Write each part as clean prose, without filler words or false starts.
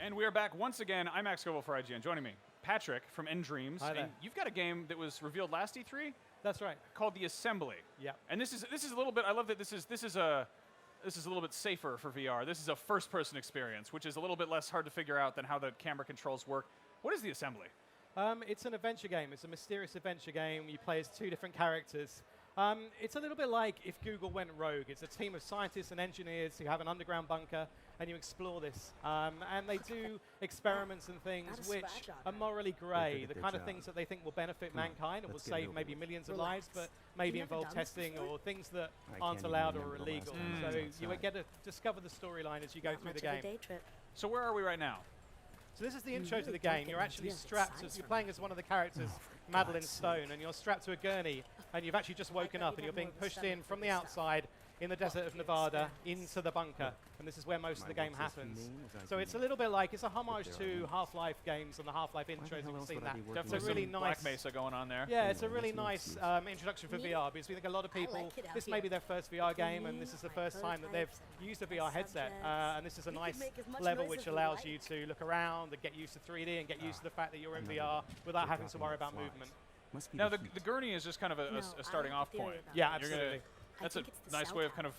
And we are back once again. I'm Max Scoville for IGN. Joining me, Patrick from Dreams. Hi there. And you've got a game that was revealed last E3 That's right. called The Assembly. Yeah. And this is a little bit. I love that this is a little bit safer for VR. This is a first-person experience, which is a little bit less hard to figure out than how the camera controls work. What is The Assembly? It's an adventure game. It's a mysterious adventure game. You play as two different characters. It's a little bit like if Google went rogue. It's a team of scientists and engineers who have an underground bunker, and you explore this. And they do experiments and things which are morally grey, the kind of things that they think will benefit mankind and will save maybe millions of lives, but maybe involve testing or things that aren't allowed or illegal. So you get to discover the storyline as you go through the game. So where are we right now? So this is the intro to the game. You're actually strapped, as you're playing as one of the characters, Madeline Stone, and you're strapped to a gurney, and you've actually just woken up, and you're being pushed in from the outside in the desert of Nevada into the bunker, and this is where most of the game happens. So it's a little bit like, it's a homage to Half-Life games and the Half-Life intros, you've seen that. Definitely really some nice Black Mesa going on there. Yeah, it's a really nice introduction for VR, because we think a lot of people, this may be their first VR game, and this is the first time that they've used a VR headset, and this is a nice level which allows you to look around and get used to 3D and get used to the fact that you're in VR without having to worry about movement. Now, the gurney is just kind of a starting off point. Yeah, absolutely. That's a nice way of kind of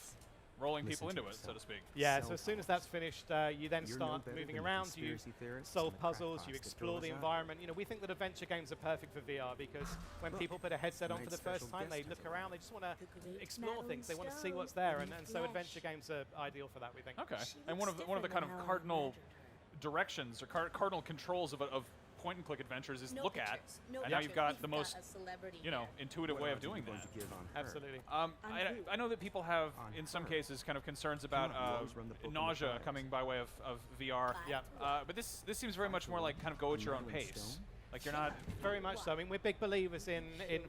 rolling people into it, so to speak. Yeah, so as soon as that's finished, you then start moving around, you solve puzzles, you explore the environment. You know, we think that adventure games are perfect for VR because when people put a headset on for the first time, they look around, they just want to explore things, they want to see what's there, and so adventure games are ideal for that, we think. Okay, and one of the kind of cardinal directions or cardinal controls of point-and-click adventures is look at, and now you've got the most, intuitive way of doing that. Absolutely. I know that people have, in some cases, kind of concerns about nausea coming by way of VR. Yeah. But this seems very much more like kind of go at your own pace. Like you're not very much so. I mean, we're big believers in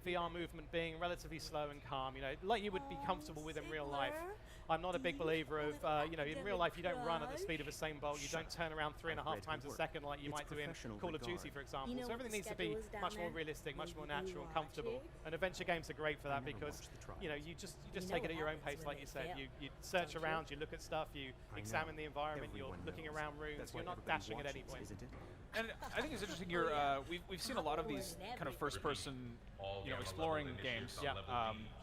VR movement being relatively slow and calm. You know, like you would be comfortable with in real life. I'm not a big believer of in real life you don't run at the speed of a Usain Bolt. You don't turn around 3.5 times a second like you might do in Call of Duty, for example. So everything needs to be much more realistic, much more natural and comfortable. And adventure games are great for that because you just take it at your own pace, like you said. You search around, you look at stuff, you examine the environment, you're looking around rooms. You're not dashing at any point. And I think it's interesting. We've seen a lot of these kind of first-person, exploring games. Yeah.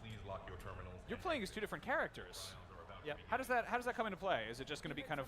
Please lock your terminals. You're playing as two different characters. Yep. How does that come into play? Is it just going to be kind of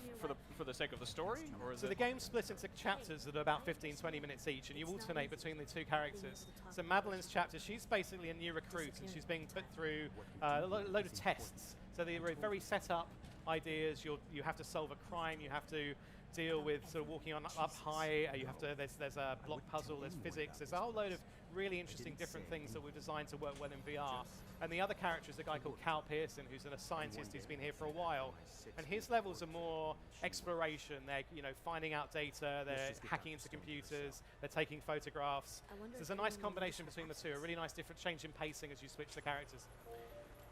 for the sake of the story, or is so the game's split into chapters that are about 15-20 minutes each, and you alternate between the two characters. So Madeline's chapter, she's basically a new recruit, and she's being put through a load of tests. So they were very set up ideas. You have to solve a crime. You have to deal with sort of walking up high. You have to. There's a block puzzle. There's physics. There's a whole load of really interesting different things that we've designed to work well in VR. And the other character is a guy called Cal Pearson, who's a scientist who's been here for a while. And his levels are more exploration. They're finding out data. They're hacking into computers. They're taking photographs. So there's a nice combination between the two. A really nice different change in pacing as you switch the characters.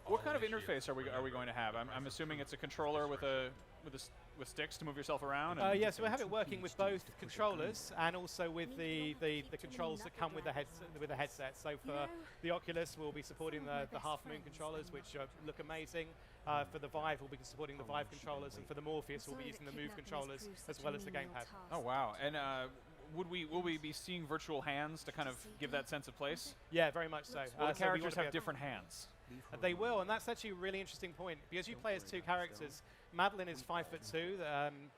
What kind of interface are we going to have? I'm assuming it's a controller with sticks to move yourself around. Yeah, so we have it working with both controllers and also with the controls that come with the headset. So for the Oculus, we'll be supporting the Half Moon controllers, which look amazing. For the Vive, we'll be supporting the Vive controllers, and for the Morpheus, we'll be using the Move controllers as well as the gamepad. Oh wow! And will we be seeing virtual hands to kind of give that sense of place? Yeah, very much so. Will the characters have different hands? They will, and that's actually a really interesting point because you play as two characters. Madeline is 5'2",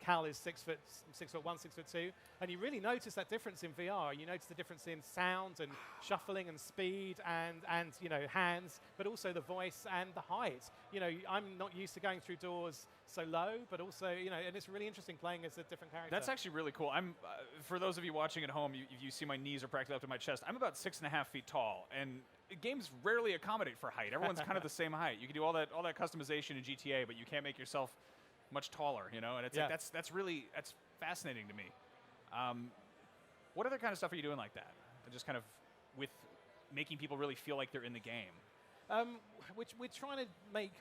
Cal is 6'1", 6'2", and you really notice that difference in VR. You notice the difference in sound and shuffling and speed and hands, but also the voice and the height. I'm not used to going through doors so low, but also and it's really interesting playing as a different character. That's actually really cool. For those of you watching at home, you see my knees are practically up to my chest. I'm about 6.5 feet tall, and games rarely accommodate for height. Everyone's kind of the same height. You can do all that customization in GTA, but you can't make yourself much taller, And it's like that's fascinating to me. What other kind of stuff are you doing like that? Just kind of with making people really feel like they're in the game. Which we're trying to make.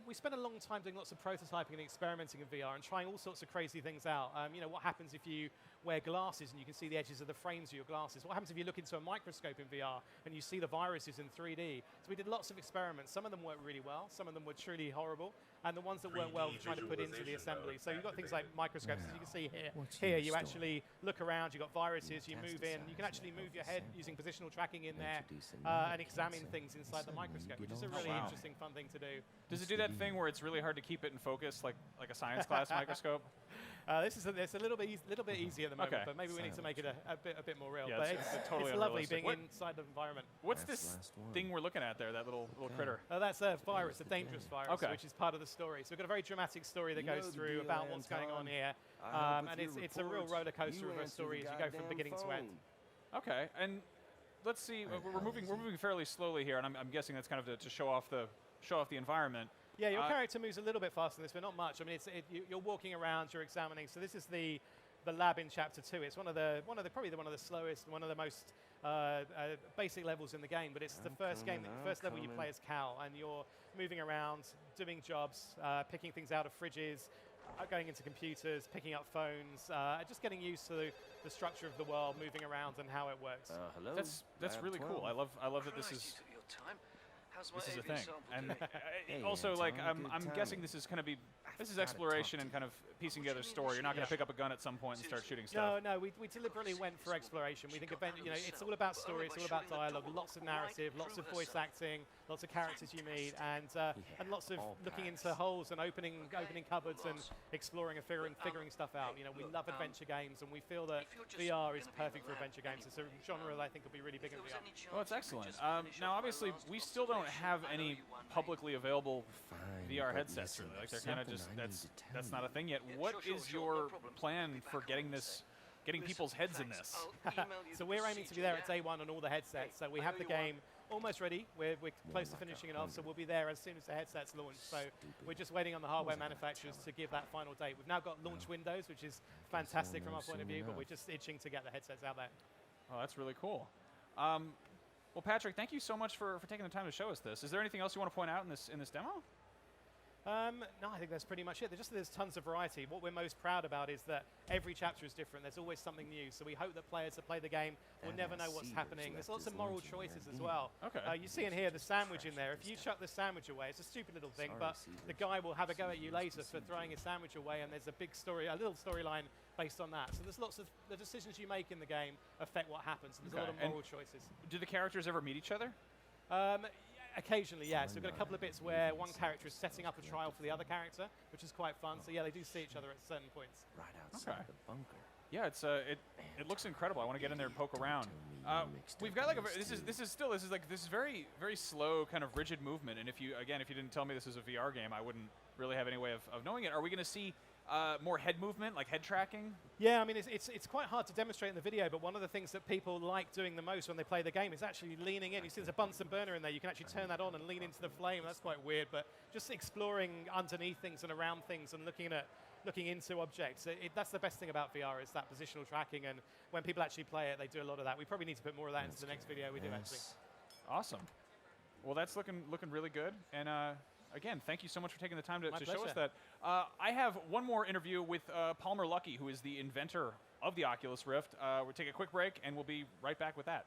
We spent a long time doing lots of prototyping and experimenting in VR and trying all sorts of crazy things out. You know, what happens if you wear glasses and you can see the edges of the frames of your glasses? What happens if you look into a microscope in VR and you see the viruses in 3D? So we did lots of experiments. Some of them worked really well. Some of them were truly horrible. And the ones that weren't well, we tried to put into the assembly. So you've got things like microscopes, as you can see here. Here, you actually look around, you've got viruses, you move in. You can actually move your head using positional tracking in there and examine things inside the microscope, which is a really interesting, fun thing to do. Does it do that thing where it's really hard to keep it in focus, like a science class microscope? It's a little bit easy at the moment, but maybe we need to make it a bit more real. Yeah, but it's totally it's lovely being inside the environment. What's this thing we're looking at there, that little critter? That's a virus, a dangerous virus, which is part of the story. So we've got a very dramatic story that goes through about what's going on here. And it's a real roller coaster of a story as you go from beginning to end. Okay, and let's see. We're moving fairly slowly here, and I'm guessing that's kind of to show off the environment. Yeah, your character moves a little bit faster than this, but not much. I mean, you're walking around, you're examining. So this is the lab in Chapter 2. It's probably one of the slowest, one of the most basic levels in the game. But it's the first level you play as Cal, and you're moving around, doing jobs, picking things out of fridges, going into computers, picking up phones, just getting used to the structure of the world, moving around, and how it works. Hello. That's really cool. I love that this is. This is a thing, and also like I'm guessing this is going to be exploration and kind of piecing together a story. You're not going to pick up a gun at some point and start shooting stuff. No, we deliberately went for exploration. We think it's all about story, it's all about dialogue, lots of narrative, lots of voice acting, lots of characters you meet, and lots of looking into holes and opening cupboards and exploring and figuring stuff out. You know, we love adventure games, and we feel that VR is perfect for adventure games. It's a genre that I think will be really big in VR. Well, it's excellent. Now, obviously, we still don't have any publicly available VR headsets. Really. Like they're kind of just that's not a thing yet. What is your plan for getting people's heads in this? So we're aiming to be there at day one on all the headsets. So we have the game almost ready. We're close to finishing it off, so we'll be there as soon as the headsets launch. So we're just waiting on the hardware manufacturers to give that final date. We've now got launch windows, which is fantastic from our point of view, but we're just itching to get the headsets out there. Oh, that's really cool. Well, Patrick, thank you so much for taking the time to show us this. Is there anything else you want to point out in this demo? No, I think that's pretty much it. There's tons of variety. What we're most proud about is that every chapter is different. There's always something new. So we hope that players that play the game will never know what's happening. There's lots of moral choices as well. Okay. You see in here the sandwich in there. If you chuck the sandwich away, it's a stupid little thing, but the guy will have a go at you later for throwing his sandwich away, and there's a little storyline based on that. So there's lots of the decisions you make in the game affect what happens. And there's a lot of moral choices. Do the characters ever meet each other? Occasionally, yeah. So we've got a couple of bits where one character is setting up a trial for the other character, which is quite fun. So yeah, they do see each other at certain points. Right outside the bunker. Yeah, it looks incredible. I want to get in there and poke around. We've got like this is very very slow kind of rigid movement. And if you didn't tell me this is a VR game, I wouldn't really have any way of knowing it. Are we going to see more head movement, like head tracking? Yeah, I mean, it's quite hard to demonstrate in the video, but one of the things that people like doing the most when they play the game is actually leaning in. You see there's a Bunsen burner in there. You can actually turn that on and lean into the flame. That's quite weird, but just exploring underneath things and around things and looking into objects. That's the best thing about VR is that positional tracking, and when people actually play it, they do a lot of that. We probably need to put more of that into the next video we do, actually. Awesome. Well, that's looking really good, and again, thank you so much for taking the time to show us that. I have one more interview with Palmer Luckey, who is the inventor of the Oculus Rift. We'll take a quick break, and we'll be right back with that.